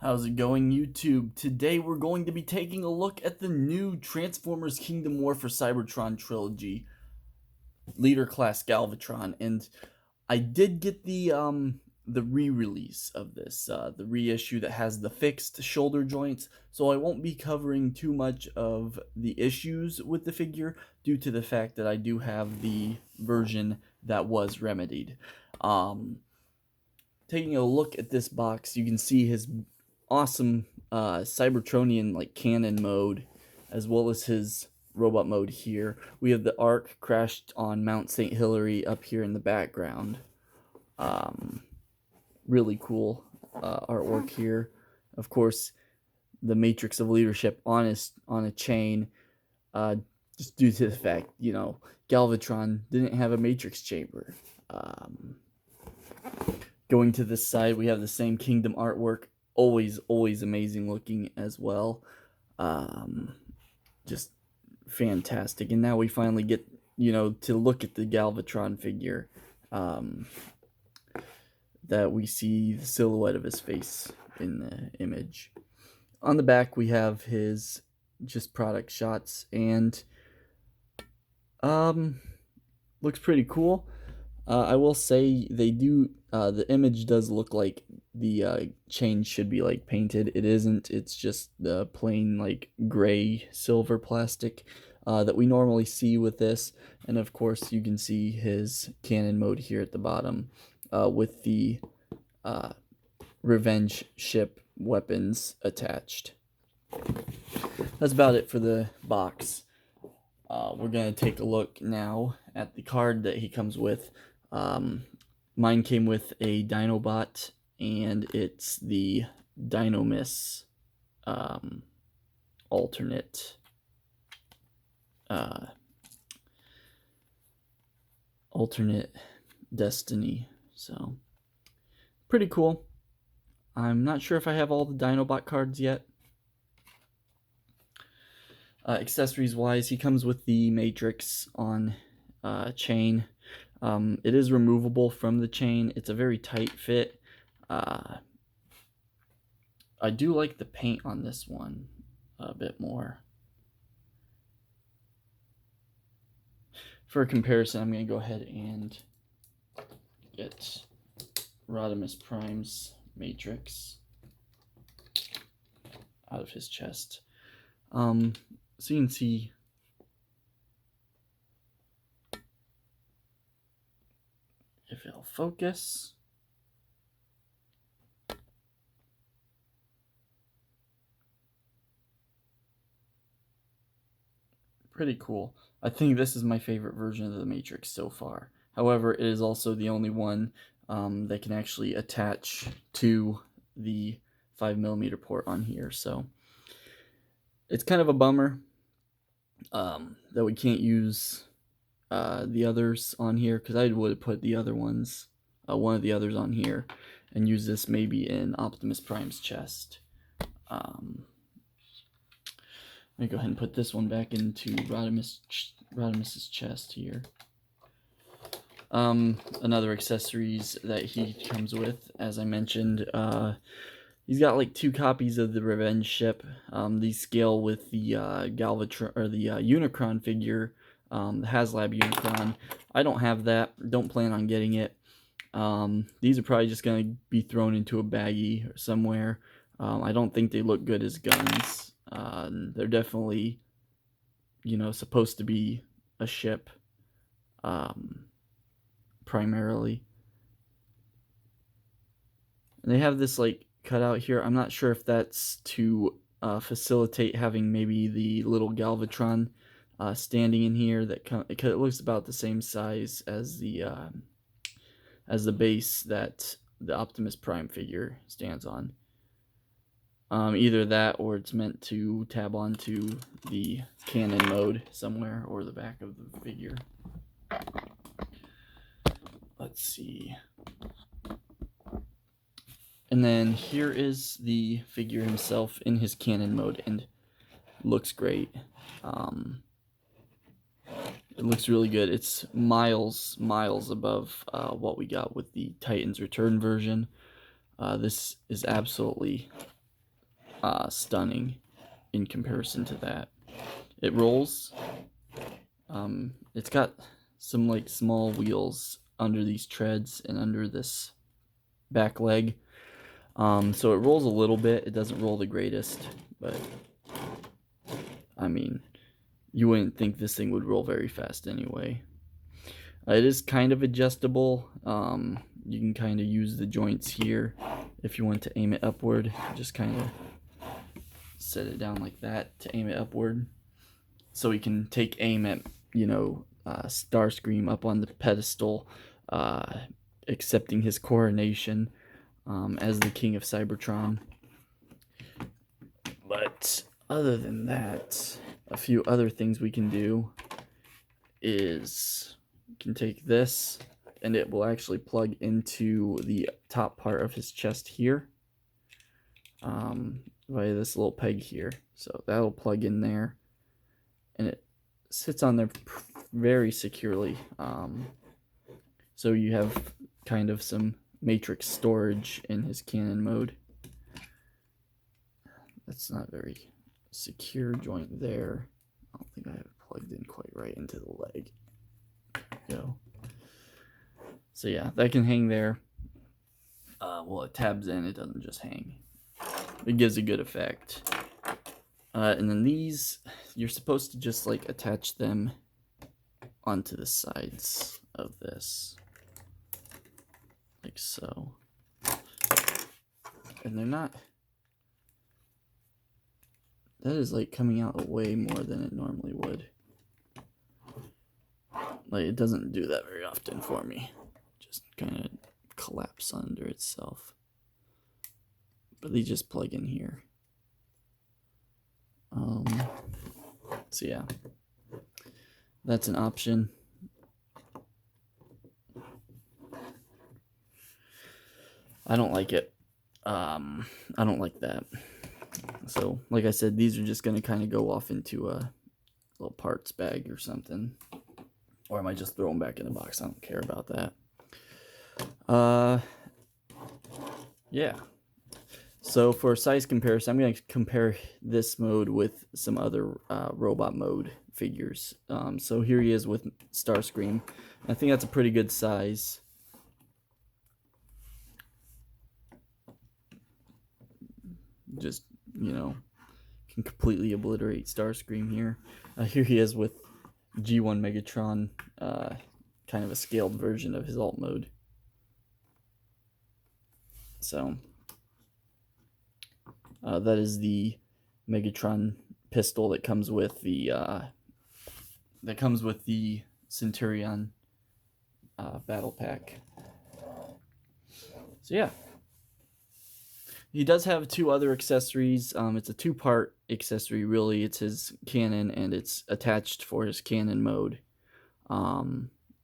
How's it going, YouTube? Today we're going to be taking a look at the new Transformers Kingdom War for Cybertron trilogy, Leader Class Galvatron, and I did get the re-release of this, the reissue that has the fixed shoulder joints, so I won't be covering too much of the issues with the figure due to the fact that I do have the version that was remedied. Taking a look at this box, you can see his awesome Cybertronian like cannon mode, as well as his robot mode here. We have the Ark crashed on Mount St. Hilary up here in the background. Really cool artwork here. Of course, the Matrix of Leadership on a chain, just due to the fact, Galvatron didn't have a Matrix chamber. Going to this side, we have the same Kingdom artwork. Always amazing looking as well. Just fantastic. And now we finally get, to look at the Galvatron figure. That we see the silhouette of his face in the image. On the back, we have his just product shots, and looks pretty cool. I will say they do, the image does look like the chain should be like painted. It isn't. It's just the plain like gray silver plastic that we normally see with this. And of course you can see his cannon mode here at the bottom with the revenge ship weapons attached. That's about it for the box. We're going to take a look now at the card that he comes with. Mine came with a Dinobot, and it's the Dynomus alternate destiny. So pretty cool. I'm not sure if I have all the Dinobot cards yet. Accessories wise, he comes with the Matrix on chain. It is removable from the chain. It's a very tight fit. I do like the paint on this one a bit more. For a comparison, I'm going to go ahead and get Rodimus Prime's Matrix out of his chest. So you can see if it'll focus. Pretty cool. I think this is my favorite version of the Matrix so far. However, it is also the only one that can actually attach to the 5mm port on here. So it's kind of a bummer that we can't use the others on here, because I would have put the other ones, one of the others on here, and use this maybe in Optimus Prime's chest. Let me go ahead and put this one back into Rodimus's chest here. Another accessories that he comes with, as I mentioned, he's got like 2 copies of the Revenge ship. These scale with the Galvatron or the Unicron figure, the HasLab Unicron. I don't have that. Don't plan on getting it. These are probably just going to be thrown into a baggie or somewhere. I don't think they look good as guns. They're definitely, supposed to be a ship, primarily. And they have this like cutout here. I'm not sure if that's to facilitate having maybe the little Galvatron standing in here. It looks about the same size as the base that the Optimus Prime figure stands on. Either that, or it's meant to tab onto the cannon mode somewhere, or the back of the figure. Let's see. And then here is the figure himself in his cannon mode, and looks great. It looks really good. It's miles above what we got with the Titans Return version. This is absolutely stunning in comparison to that. It rolls. It's got some like small wheels under these treads and under this back leg. So it rolls a little bit. It doesn't roll the greatest, but I mean, you wouldn't think this thing would roll very fast anyway. It is kind of adjustable. You can kind of use the joints here if you want to aim it upward. Just kind of set it down like that to aim it upward. So we can take aim at, Starscream up on the pedestal, accepting his coronation as the King of Cybertron. But other than that, a few other things we can do is we can take this and it will actually plug into the top part of his chest here via this little peg here. So that'll plug in there and it sits on there very securely. So you have kind of some matrix storage in his cannon mode. That's not very secure joint there. I don't think I have it plugged in quite right into the leg. There we go. So yeah, that can hang there. Well, it tabs in, it doesn't just hang. It gives a good effect. And then these, you're supposed to just like attach them onto the sides of this. Like so. And they're not... That is like coming out way more than it normally would. Like it doesn't do that very often for me. Just kind of collapse under itself. But they just plug in here. So yeah, that's an option. I don't like it. I don't like that. So, like I said, these are just going to kind of go off into a little parts bag or something. Or I might just throw them back in the box. I don't care about that. Yeah. So for size comparison, I'm going to compare this mode with some other robot mode figures. So here he is with Starscream. I think that's a pretty good size. Just, can completely obliterate Starscream here. Here he is with G1 Megatron, kind of a scaled version of his alt mode. So that is the Megatron pistol that comes with the Centurion battle pack. So yeah. He does have two other accessories. It's a two-part accessory, really. It's his cannon, and it's attached for his cannon mode.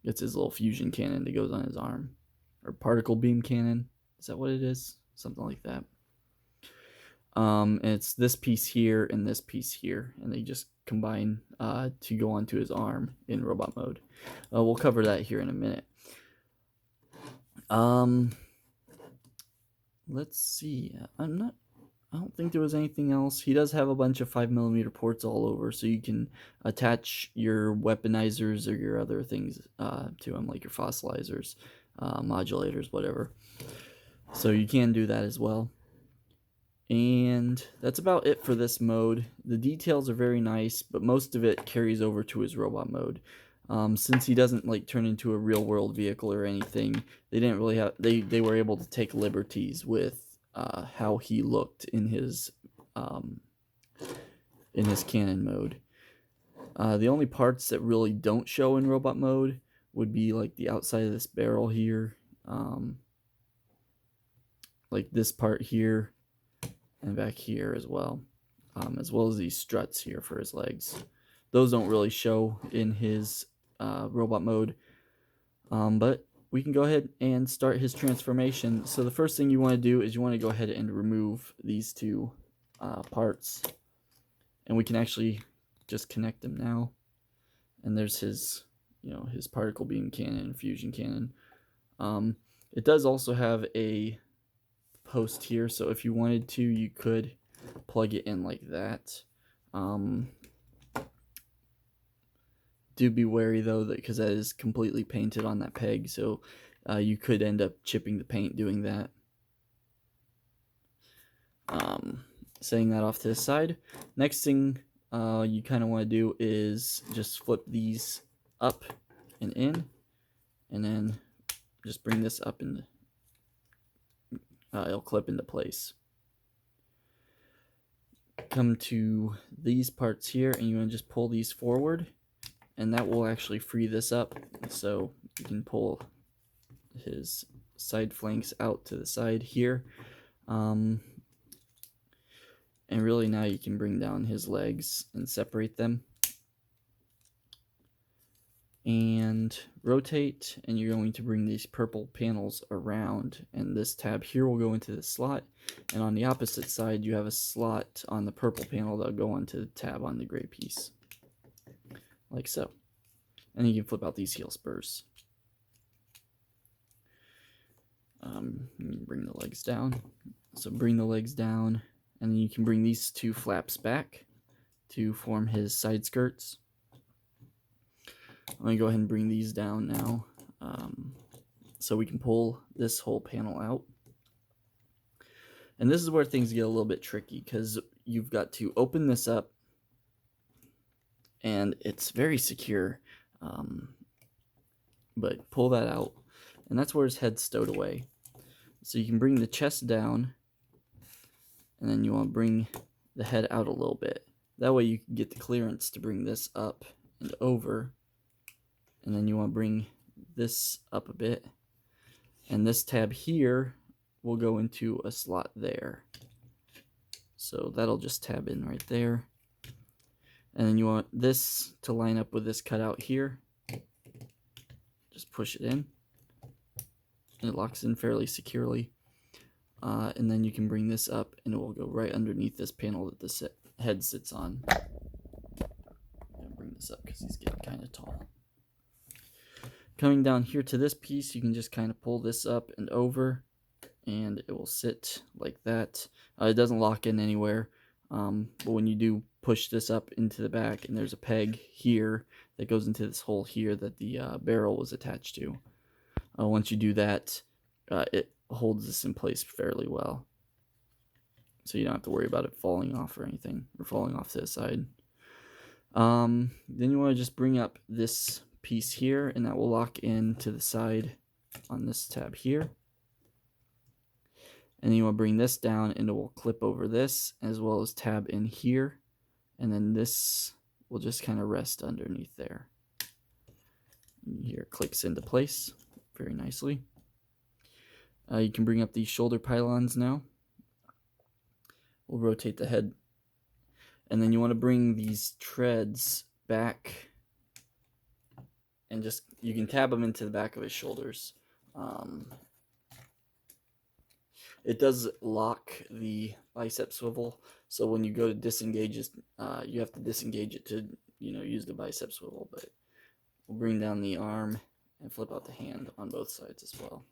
It's his little fusion cannon that goes on his arm. Or particle beam cannon. Is that what it is? Something like that. And it's this piece here and this piece here. And they just combine to go onto his arm in robot mode. We'll cover that here in a minute. Let's see. I don't think there was anything else. He does have a bunch of 5mm ports all over, so you can attach your weaponizers or your other things to him, like your fossilizers, modulators, whatever. So you can do that as well. And that's about it for this mode. The details are very nice, but most of it carries over to his robot mode. Since he doesn't like turn into a real world vehicle or anything, they didn't really have they were able to take liberties with how he looked in his cannon mode. The only parts that really don't show in robot mode would be like the outside of this barrel here, like this part here and back here as well as these struts here for his legs. Those don't really show in his robot mode, but we can go ahead and start his transformation. So the first thing you want to do is you want to go ahead and remove these two parts, and we can actually just connect them now. And there's his his particle beam cannon and fusion cannon. It does also have a post here, so if you wanted to, you could plug it in like that. Do be wary though, that because that is completely painted on that peg, so you could end up chipping the paint doing that. Setting that off to the side. Next thing you kind of want to do is just flip these up and in, and then just bring this up and it'll clip into place. Come to these parts here, and you want to just pull these forward, and that will actually free this up, so you can pull his side flanks out to the side here. And really now you can bring down his legs and separate them. And rotate, and you're going to bring these purple panels around, and this tab here will go into the slot, and on the opposite side you have a slot on the purple panel that'll go onto the tab on the gray piece, like so. And then you can flip out these heel spurs. Bring the legs down. So bring the legs down, and then you can bring these two flaps back to form his side skirts. I'm going to go ahead and bring these down now, so we can pull this whole panel out. And this is where things get a little bit tricky, because you've got to open this up, and it's very secure, but pull that out, and that's where his head's stowed away. So you can bring the chest down, and then you want to bring the head out a little bit. That way you can get the clearance to bring this up and over. And then you want to bring this up a bit. And this tab here will go into a slot there. So that'll just tab in right there. And then you want this to line up with this cutout here. Just push it in. It locks in fairly securely. And then you can bring this up, and it will go right underneath this panel that the head sits on. I'm going to bring this up because he's getting kind of tall. Coming down here to this piece, you can just kind of pull this up and over, and it will sit like that. It doesn't lock in anywhere, but when you do push this up into the back, and there's a peg here that goes into this hole here that the barrel was attached to. Once you do that, it holds this in place fairly well, so you don't have to worry about it falling off or anything, or falling off to the side. Then you want to just bring up this piece here, and that will lock in to the side on this tab here. And then you want to bring this down, and it will clip over this, as well as tab in here, and then this will just kind of rest underneath there. And here it clicks into place very nicely. You can bring up these shoulder pylons now. We'll rotate the head. And then you want to bring these treads back, and just, you can tab them into the back of his shoulders. It does lock the bicep swivel, so when you go to disengage it, you have to disengage it to, use the bicep swivel. But we'll bring down the arm and flip out the hand on both sides as well.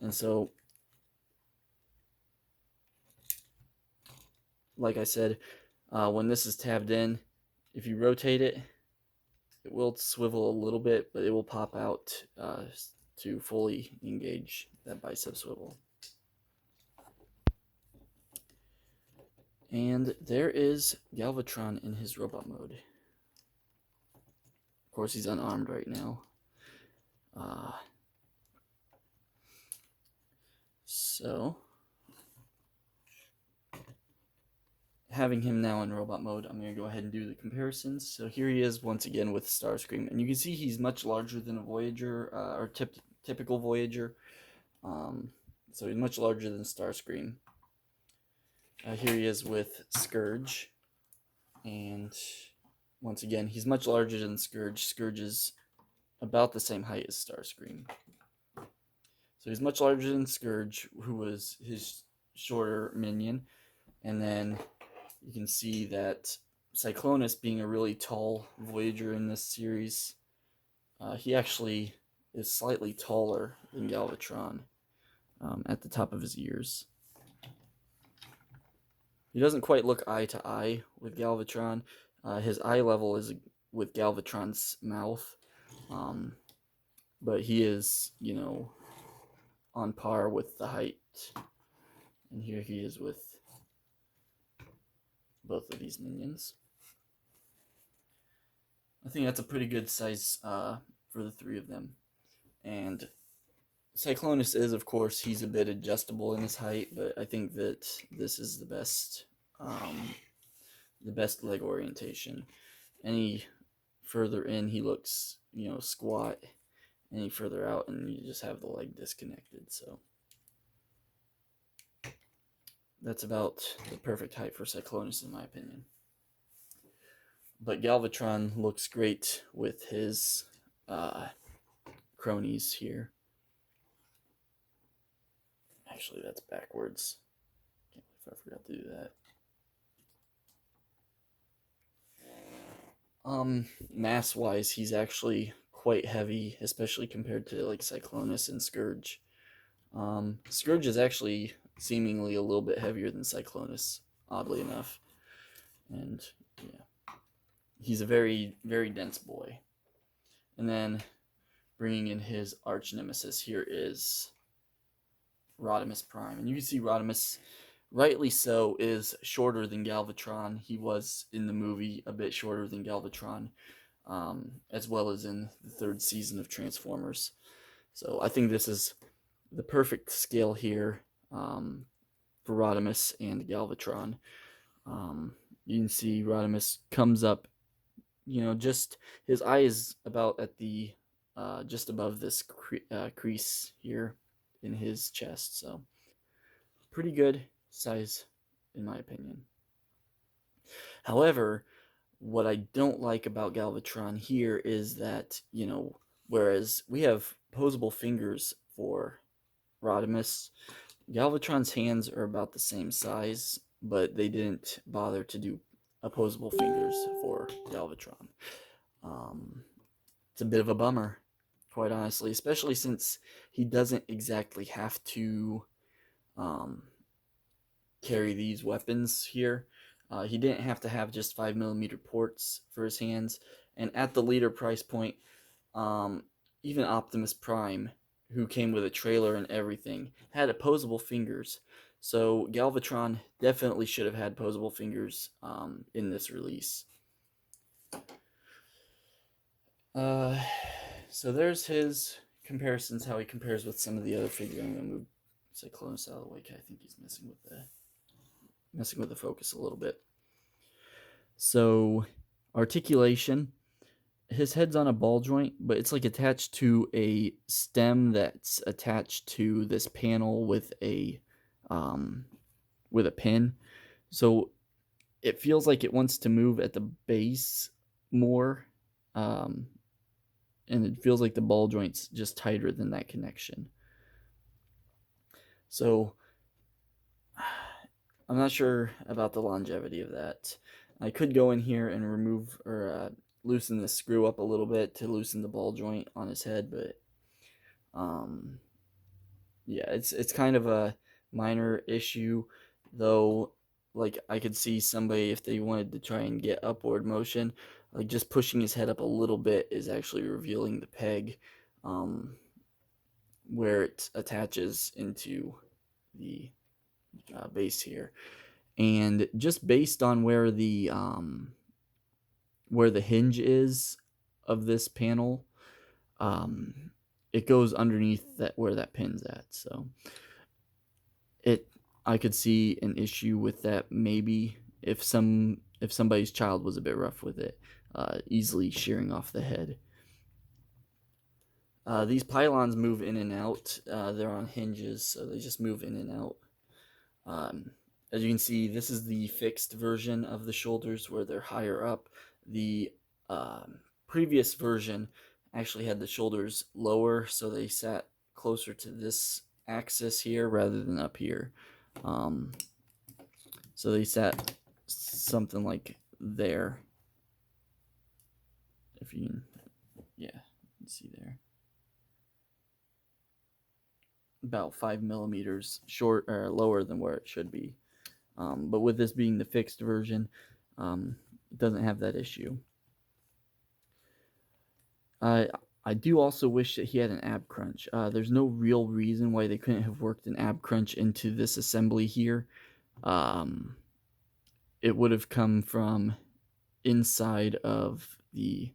And so, like I said, when this is tabbed in, if you rotate it, it will swivel a little bit, but it will pop out to fully engage that bicep swivel. And there is Galvatron in his robot mode. Of course, he's unarmed right now. So, having him now in robot mode, I'm going to go ahead and do the comparisons. So here he is once again with Starscream, and you can see he's much larger than a Voyager, or typical Voyager. So he's much larger than Starscream. Here he is with Scourge, and once again, he's much larger than Scourge. Scourge is about the same height as Starscream. So he's much larger than Scourge, who was his shorter minion. And then you can see that Cyclonus, being a really tall Voyager in this series, he actually is slightly taller than Galvatron at the top of his ears. He doesn't quite look eye to eye with Galvatron. His eye level is with Galvatron's mouth, but he is, on par with the height. And here he is with both of these minions. I think that's a pretty good size for the three of them. And Cyclonus is, of course, he's a bit adjustable in his height, but I think that this is the best leg orientation. Any further in, he looks, squat. Any further out, and you just have the leg disconnected. So that's about the perfect height for Cyclonus, in my opinion. But Galvatron looks great with his cronies here. Actually, that's backwards. Can't believe I forgot to do that. Mass-wise, he's actually quite heavy, especially compared to like Cyclonus and Scourge. Scourge is actually seemingly a little bit heavier than Cyclonus, oddly enough. And yeah, he's a very, very dense boy. And then bringing in his arch nemesis here is Rodimus Prime. And you can see Rodimus, rightly so, is shorter than Galvatron. He was in the movie a bit shorter than Galvatron, as well as in the third season of Transformers. So I think this is the perfect scale here for Rodimus and Galvatron. You can see Rodimus comes up, just his eye is about at the just above this crease here in his chest. So pretty good size, in my opinion. However, what I don't like about Galvatron here is that, whereas we have posable fingers for Rodimus, Galvatron's hands are about the same size, but they didn't bother to do opposable fingers for Galvatron. It's a bit of a bummer, quite honestly, especially since he doesn't exactly have to carry these weapons here. He didn't have to have just 5mm ports for his hands, and at the leader price point, even Optimus Prime, who came with a trailer and everything, had opposable fingers. So Galvatron definitely should have had opposable fingers in this release. So there's his comparisons, how he compares with some of the other figures. I'm going to move Cyclonus out of the way, because I think he's messing with the focus a little bit. So, Articulation. His head's on a ball joint, but it's like attached to a stem that's attached to this panel with a pin. So it feels like it wants to move at the base more, and it feels like the ball joint's just tighter than that connection. So I'm not sure about the longevity of that. I could go in here and remove or loosen the screw up a little bit to loosen the ball joint on his head, but yeah, it's kind of a minor issue, though. Like, I could see somebody, if they wanted to try and get upward motion, like just pushing his head up a little bit is actually revealing the peg where it attaches into the base here. And just based on where the hinge is of this panel, it goes underneath that where that pin's at. So I could see an issue with that, maybe if somebody's child was a bit rough with it, easily shearing off the head. These pylons move in and out. They're on hinges, so they just move in and out. As you can see, this is the fixed version of the shoulders where they're higher up. The previous version actually had the shoulders lower, so they sat closer to this axis here rather than up here. So they sat something like there. If you can, yeah, you can see there. About 5mm short or lower than where it should be. But with this being the fixed version, it doesn't have that issue. I do also wish that he had an ab crunch. There's no real reason why they couldn't have worked an ab crunch into this assembly here. It would have come from inside of the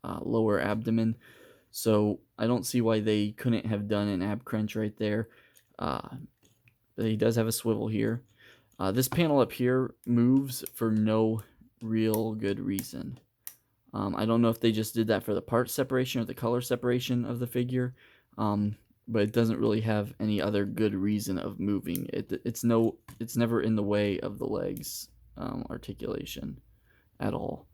lower abdomen. So I don't see why they couldn't have done an ab crunch right there. But he does have a swivel here. This panel up here moves for no real good reason. I don't know if they just did that for the part separation or the color separation of the figure, but it doesn't really have any other good reason of moving. It's never in the way of the legs articulation at all.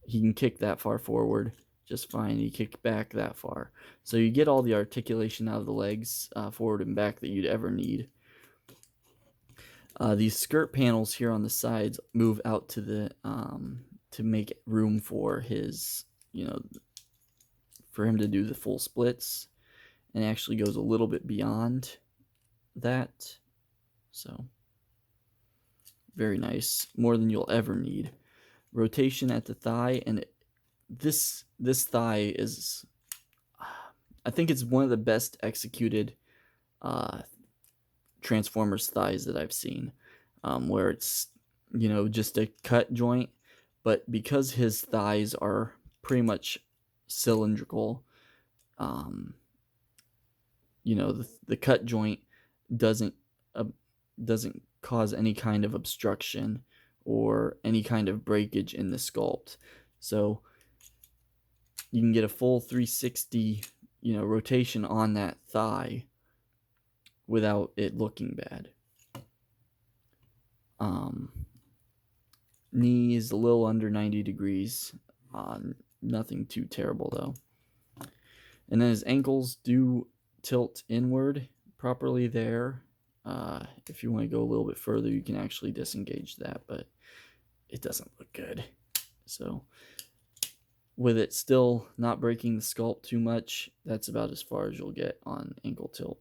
He can kick that far forward just fine. He kicked back that far. So you get all the articulation out of the legs forward and back that you'd ever need. These skirt panels here on the sides move out to the to make room for his, for him to do the full splits, and actually goes a little bit beyond that. So very nice, more than you'll ever need. Rotation at the thigh, and this thigh is, I think it's one of the best executed Transformers thighs that I've seen, where it's just a cut joint, but because his thighs are pretty much cylindrical, the cut joint doesn't cause any kind of obstruction or any kind of breakage in the sculpt. So you can get a full 360 rotation on that thigh without it looking bad. Knee is a little under 90 degrees. Nothing too terrible though. And then his ankles do tilt inward properly there. If you want to go a little bit further, you can actually disengage that, but it doesn't look good. So with it still not breaking the sculpt too much, that's about as far as you'll get on ankle tilt,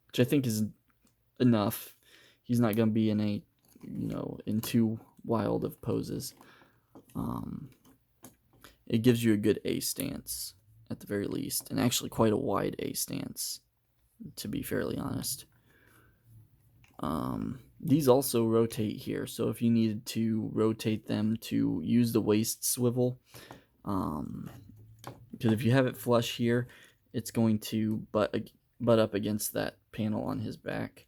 which I think is enough. He's not going to be in a, in too wild of poses. It gives you a good A stance at the very least, and actually quite a wide A stance, to be fairly honest. These also rotate here, so if you needed to rotate them to use the waist swivel, because if you have it flush here, it's going to butt up against that panel on his back.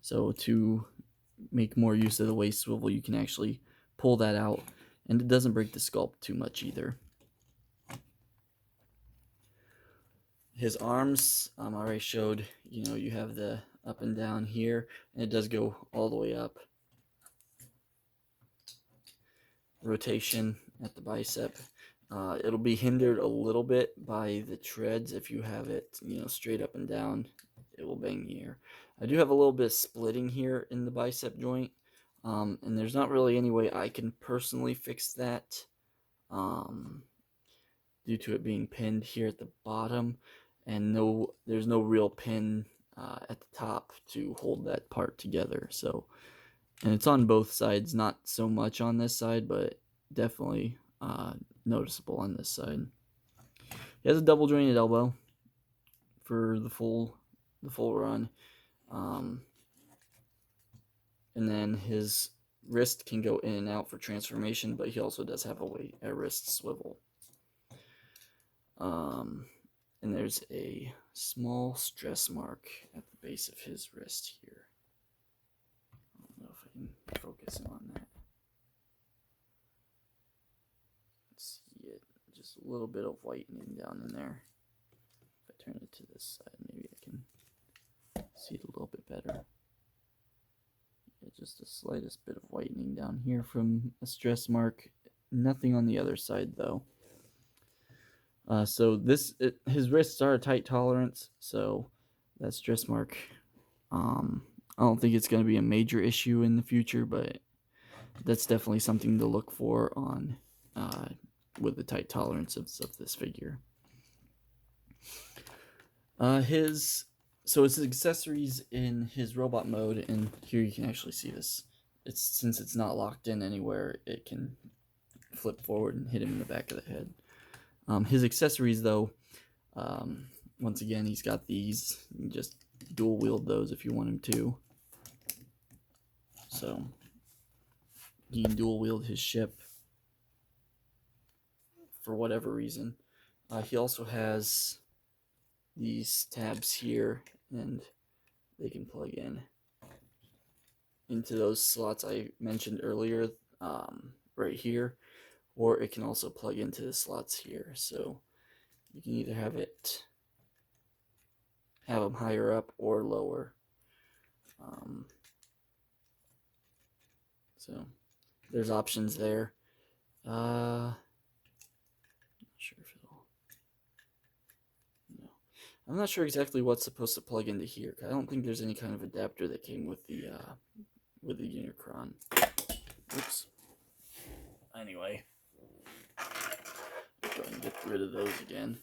So to make more use of the waist swivel, you can actually pull that out, and it doesn't break the sculpt too much either. His arms, I already showed, you have the up and down here, and it does go all the way up. Rotation at the bicep. It'll be hindered a little bit by the treads. If you have it, straight up and down, it will bang the air. I do have a little bit of splitting here in the bicep joint, and there's not really any way I can personally fix that, due to it being pinned here at the bottom, and there's no real pin at the top to hold that part together. So, and it's on both sides, not so much on this side, but definitely noticeable on this side. He has a double jointed elbow for the full run, and then his wrist can go in and out for transformation, but he also does have a wrist swivel. And there's a small stress mark at the base of his wrist here. I don't know if I can focus in on that. Let's see it. Just a little bit of whitening down in there. If I turn it to this side, maybe I can see it a little bit better. Yeah, just the slightest bit of whitening down here from a stress mark. Nothing on the other side though. So his wrists are a tight tolerance, so that stress mark, I don't think it's going to be a major issue in the future, but that's definitely something to look for on with the tight tolerance of this figure. His accessories in his robot mode, and here you can actually see this since it's not locked in anywhere, it can flip forward and hit him in the back of the head. His accessories, though, once again, he's got these. You can just dual wield those if you want him to. So he can dual wield his ship for whatever reason. He also has these tabs here, and they can plug in into those slots I mentioned earlier, right here, or it can also plug into the slots here. So you can either have them higher up or lower. So there's options there. Not sure if it'll. No, I'm not sure exactly what's supposed to plug into here. I don't think there's any kind of adapter that came with the Unicron. Oops. Anyway, go ahead and get rid of those again.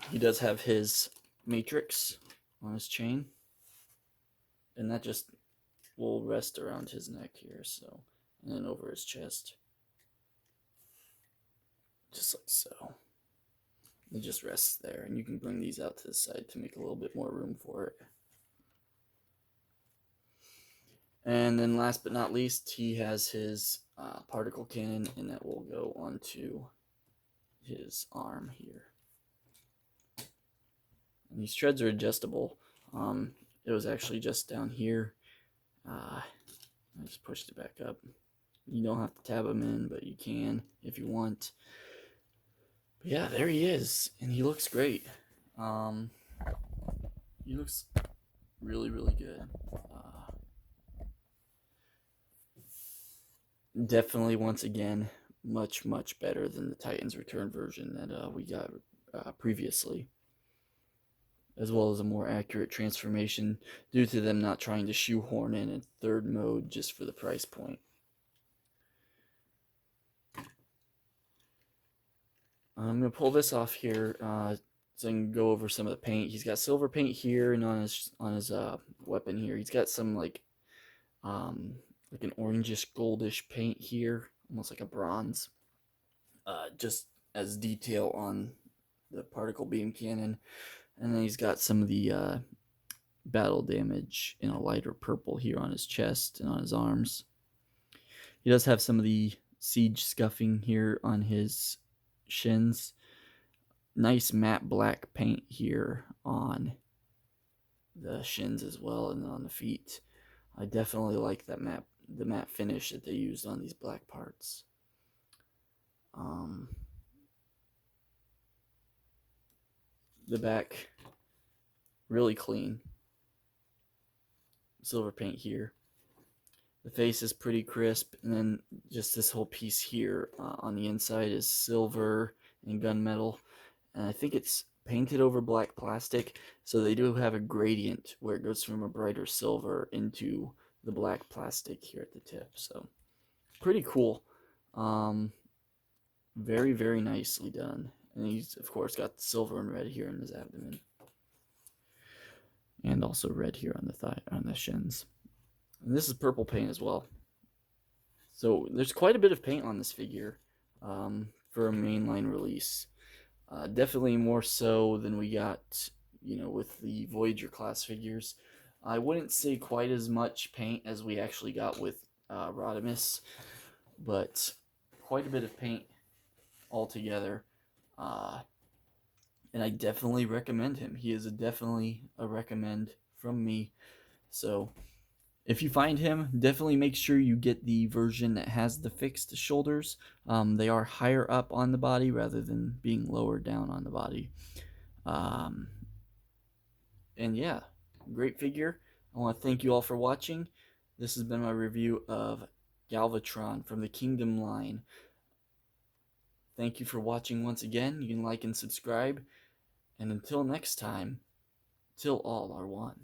He does have his matrix on his chain, and that just will rest around his neck here, so, and then over his chest, just like so. It just rests there, and you can bring these out to the side to make a little bit more room for it. And then last but not least, he has his particle cannon, and that will go onto his arm here. And these treads are adjustable. It was actually just down here. I just pushed it back up. You don't have to tab them in, but you can if you want. But yeah, there he is, and he looks great. He looks really, really good. Definitely, once again, much, much better than the Titans Return version that we got previously, as well as a more accurate transformation due to them not trying to shoehorn in a third mode just for the price point. I'm going to pull this off here so I can go over some of the paint. He's got silver paint here, and on his weapon here, he's got some like an orangish goldish paint here, almost like a bronze, just as detail on the particle beam cannon. And then he's got some of the battle damage in a lighter purple here on his chest and on his arms. He does have some of the siege scuffing here on his shins. Nice matte black paint here on the shins as well, and on the feet. I definitely like that the matte finish that they used on these black parts. The back, really clean. Silver paint here. The face is pretty crisp, and then just this whole piece here on the inside is silver and gunmetal, and I think it's painted over black plastic, so they do have a gradient where it goes from a brighter silver into the black plastic here at the tip. So pretty cool. Very, very nicely done. And he's of course got the silver and red here in his abdomen, and also red here on the thigh, on the shins. And this is purple paint as well. So there's quite a bit of paint on this figure for a mainline release. Definitely more so than we got, with the Voyager class figures. I wouldn't say quite as much paint as we actually got with Rodimus, but quite a bit of paint altogether. And I definitely recommend him. He is definitely a recommend from me. So if you find him, definitely make sure you get the version that has the fixed shoulders. They are higher up on the body rather than being lower down on the body. And yeah, great figure. I want to thank you all for watching. This has been my review of Galvatron from the Kingdom line. Thank you for watching once again. You can like and subscribe. And until next time, till all are one.